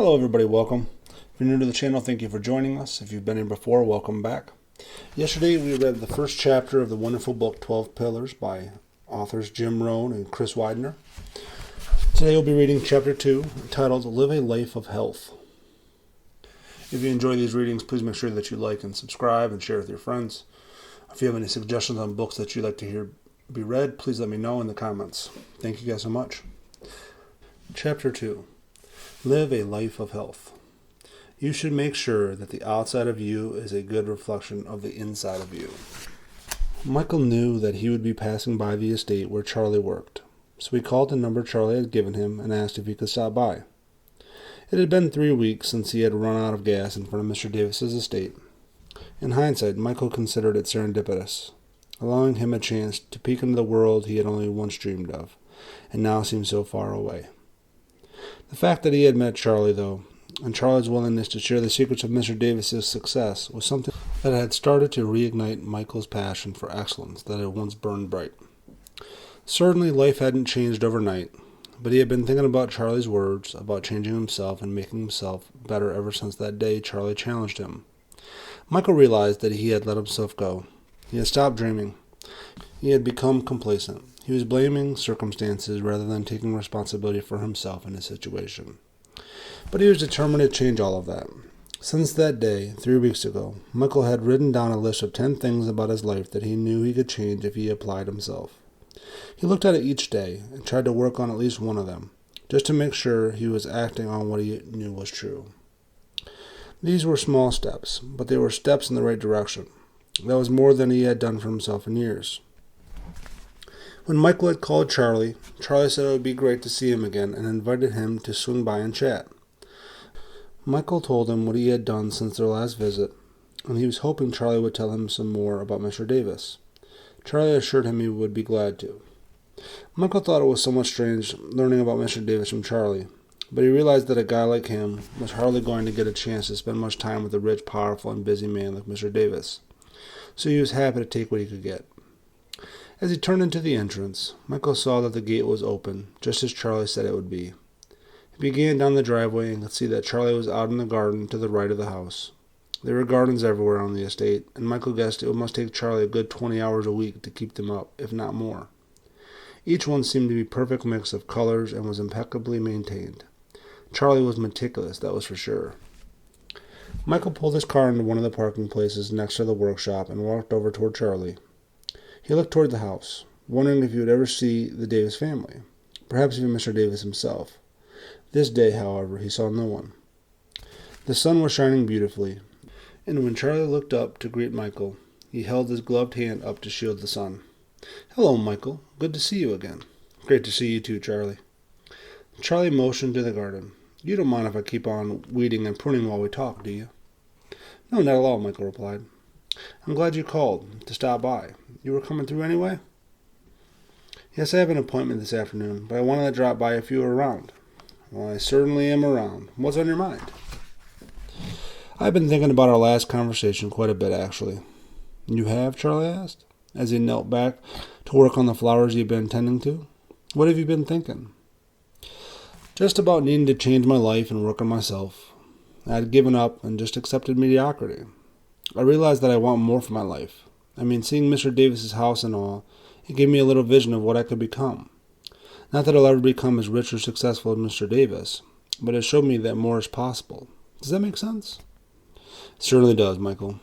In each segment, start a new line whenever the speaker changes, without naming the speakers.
Hello everybody, welcome. If you're new to the channel, thank you for joining us. If you've been here before, welcome back. Yesterday we read the first chapter of the wonderful book 12 Pillars by authors Jim Rohn and Chris Widener. Today we'll be reading chapter 2, entitled Live a Life of Health. If you enjoy these readings, please make sure that you like and subscribe and share with your friends. If you have any suggestions on books that you'd like to hear be read, please let me know in the comments. Thank you guys so much. Chapter 2. Live a life of health. You should make sure that the outside of you is a good reflection of the inside of you. Michael knew that he would be passing by the estate where Charlie worked, so he called the number Charlie had given him and asked if he could stop by. It had been 3 weeks since he had run out of gas in front of Mr. Davis's estate. In hindsight, Michael considered it serendipitous, allowing him a chance to peek into the world he had only once dreamed of, and now seemed so far away. The fact that he had met Charlie, though, and Charlie's willingness to share the secrets of Mr. Davis's success was something that had started to reignite Michael's passion for excellence that had once burned bright. Certainly life hadn't changed overnight, but he had been thinking about Charlie's words about changing himself and making himself better ever since that day Charlie challenged him. Michael realized that he had let himself go. He had stopped dreaming. He had become complacent. He was blaming circumstances rather than taking responsibility for himself and his situation. But he was determined to change all of that. Since that day, 3 weeks ago, Michael had written down a list of 10 things about his life that he knew he could change if he applied himself. He looked at it each day and tried to work on at least one of them, just to make sure he was acting on what he knew was true. These were small steps, but they were steps in the right direction. That was more than he had done for himself in years. When Michael had called Charlie said it would be great to see him again and invited him to swing by and chat. Michael told him what he had done since their last visit, and he was hoping Charlie would tell him some more about Mr. Davis. Charlie assured him he would be glad to. Michael thought it was somewhat strange learning about Mr. Davis from Charlie, but he realized that a guy like him was hardly going to get a chance to spend much time with a rich, powerful, and busy man like Mr. Davis, so he was happy to take what he could get. As he turned into the entrance, Michael saw that the gate was open, just as Charlie said it would be. He began down the driveway and could see that Charlie was out in the garden to the right of the house. There were gardens everywhere on the estate, and Michael guessed it must take Charlie a good 20 hours a week to keep them up, if not more. Each one seemed to be a perfect mix of colors and was impeccably maintained. Charlie was meticulous, that was for sure. Michael pulled his car into one of the parking places next to the workshop and walked over toward Charlie. He looked toward the house, wondering if he would ever see the Davis family, perhaps even Mr. Davis himself. This day, however, he saw no one. The sun was shining beautifully, and when Charlie looked up to greet Michael, he held his gloved hand up to shield the sun. "Hello, Michael. Good to see you again." "Great to see you too, Charlie." Charlie motioned to the garden. "You don't mind if I keep on weeding and pruning while we talk, do you?" "No, not at all," Michael replied. "I'm glad you called to stop by. You were coming through anyway?" "Yes, I have an appointment this afternoon, but I wanted to drop by if you were around." "Well, I certainly am around. What's on your mind?" "I've been thinking about our last conversation quite a bit, actually." "You have?" Charlie asked, as he knelt back to work on the flowers he had been tending to. "What have you been thinking?" "Just about needing to change my life and work on myself. I had given up and just accepted mediocrity. I realized that I want more for my life. I mean, seeing Mr. Davis's house and all, it gave me a little vision of what I could become. Not that I'll ever become as rich or successful as Mr. Davis, but it showed me that more is possible. Does that make sense?" "It certainly does, Michael.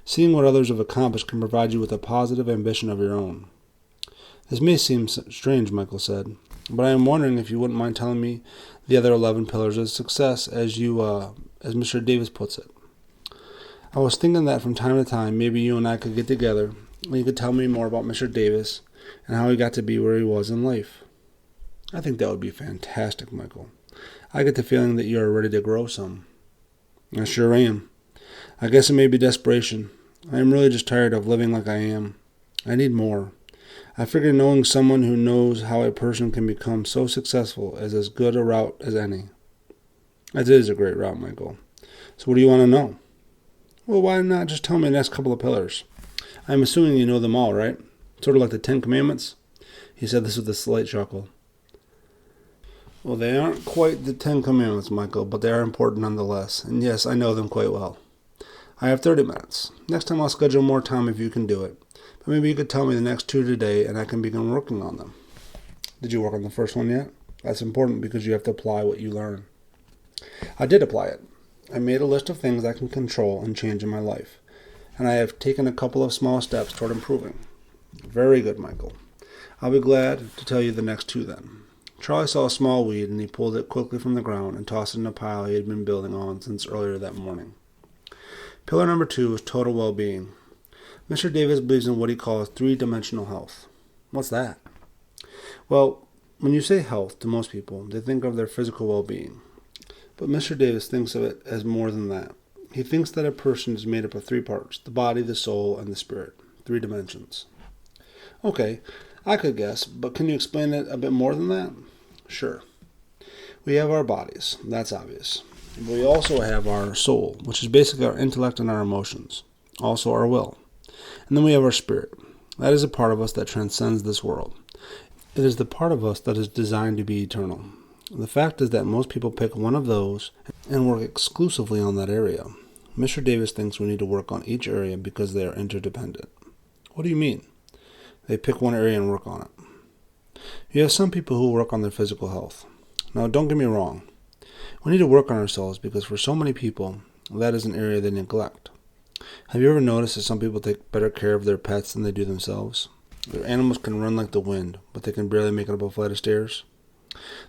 Seeing what others have accomplished can provide you with a positive ambition of your own." "This may seem strange," Michael said, "but I am wondering if you wouldn't mind telling me the other 11 pillars of success as Mr. Davis puts it. I was thinking that from time to time, maybe you and I could get together, and you could tell me more about Mr. Davis and how he got to be where he was in life." "I think that would be fantastic, Michael. I get the feeling that you are ready to grow some." "I sure am. I guess it may be desperation. I am really just tired of living like I am. I need more. I figure knowing someone who knows how a person can become so successful is as good a route as any." "It is a great route, Michael. So what do you want to know?" "Well, why not just tell me the next couple of pillars? I'm assuming you know them all, right? Sort of like the 10 Commandments?" He said this with a slight chuckle. Well, they aren't quite the 10 Commandments, Michael, but they are important nonetheless. And yes, I know them quite well. I have 30 minutes. Next time I'll schedule more time if you can do it. But maybe you could tell me the next 2 today and I can begin working on them. Did you work on the first one yet? That's important because you have to apply what you learn. I did apply it. I made a list of things I can control and change in my life. And I have taken a couple of small steps toward improving. Very good, Michael. I'll be glad to tell you the next 2 then. Charlie saw a small weed and he pulled it quickly from the ground and tossed it in a pile he had been building on since earlier that morning. Pillar number 2 is total well-being. Mr. Davis believes in what he calls 3-dimensional health. What's that? Well, when you say health to most people, they think of their physical well-being. But Mr. Davis thinks of it as more than that. He thinks that a person is made up of 3 parts, the body, the soul, and the spirit. 3 dimensions. Okay, I could guess, but can you explain it a bit more than that? Sure. We have our bodies, that's obvious. But we also have our soul, which is basically our intellect and our emotions. Also our will. And then we have our spirit. That is a part of us that transcends this world. It is the part of us that is designed to be eternal. The fact is that most people pick one of those and work exclusively on that area. Mr. Davis thinks we need to work on each area because they are interdependent. What do you mean? They pick one area and work on it. You have some people who work on their physical health. Now, don't get me wrong. We need to work on ourselves because for so many people, that is an area they neglect. Have you ever noticed that some people take better care of their pets than they do themselves? Their animals can run like the wind, but they can barely make it up a flight of stairs.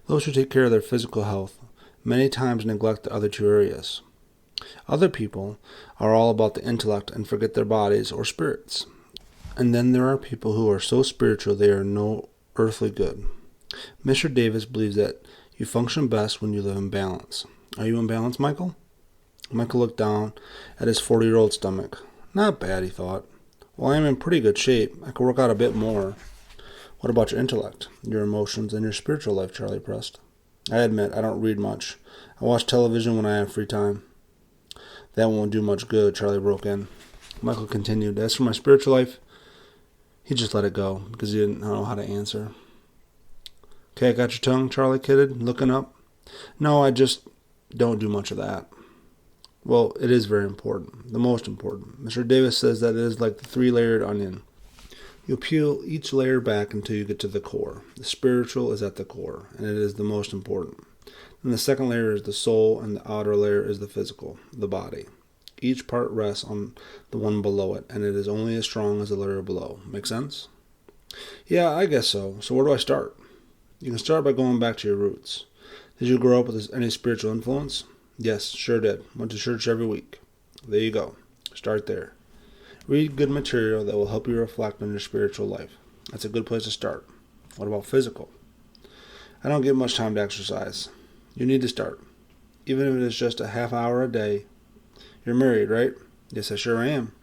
Those who take care of their physical health many times neglect the other 2 areas. Other people are all about the intellect and forget their bodies or spirits. And then there are people who are so spiritual they are no earthly good. Mr. Davis believes that you function best when you live in balance. Are you in balance, Michael? Michael looked down at his 40-year-old stomach. Not bad, he thought. Well, I am in pretty good shape. I could work out a bit more. What about your intellect, your emotions, and your spiritual life, Charlie pressed. I admit, I don't read much. I watch television when I have free time. That won't do much good, Charlie broke in. Michael continued. As for my spiritual life, he just let it go because he didn't know how to answer. Okay, I got your tongue, Charlie kidded, looking up. No, I just don't do much of that. Well, it is very important, the most important. Mr. Davis says that it is like the 3-layered onion. You peel each layer back until you get to the core. The spiritual is at the core, and it is the most important. Then the second layer is the soul, and the outer layer is the physical, the body. Each part rests on the one below it, and it is only as strong as the layer below. Make sense? Yeah, I guess so. So where do I start? You can start by going back to your roots. Did you grow up with any spiritual influence? Yes, sure did. Went to church every week. There you go. Start there. Read good material that will help you reflect on your spiritual life. That's a good place to start. What about physical? I don't get much time to exercise. You need to start. Even if it is just a half hour a day. You're married, right? Yes, I sure am.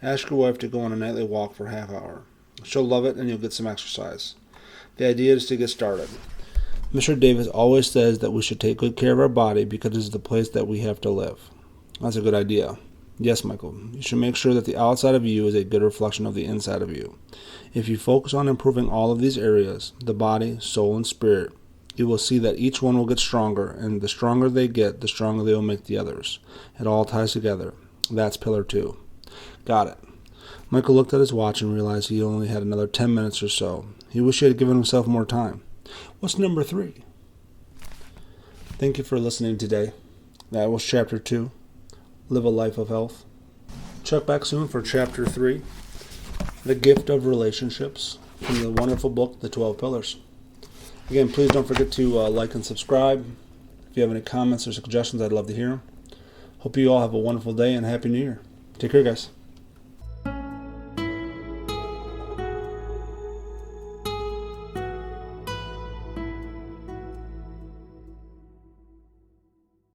Ask your wife to go on a nightly walk for a half hour. She'll love it and you'll get some exercise. The idea is to get started. Mr. Davis always says that we should take good care of our body because it is the place that we have to live. That's a good idea. Yes, Michael, you should make sure that the outside of you is a good reflection of the inside of you. If you focus on improving all of these areas, the body, soul, and spirit, you will see that each one will get stronger, and the stronger they get, the stronger they will make the others. It all ties together. That's pillar 2. Got it. Michael looked at his watch and realized he only had another 10 minutes or so. He wished he had given himself more time. What's number 3? Thank you for listening today. That was chapter 2. Live a life of health. Check back soon for chapter 3. The gift of relationships from the wonderful book, The 12 Pillars. Again, please don't forget to like and subscribe. If you have any comments or suggestions, I'd love to hear them. Hope you all have a wonderful day and a Happy New Year. Take care, guys.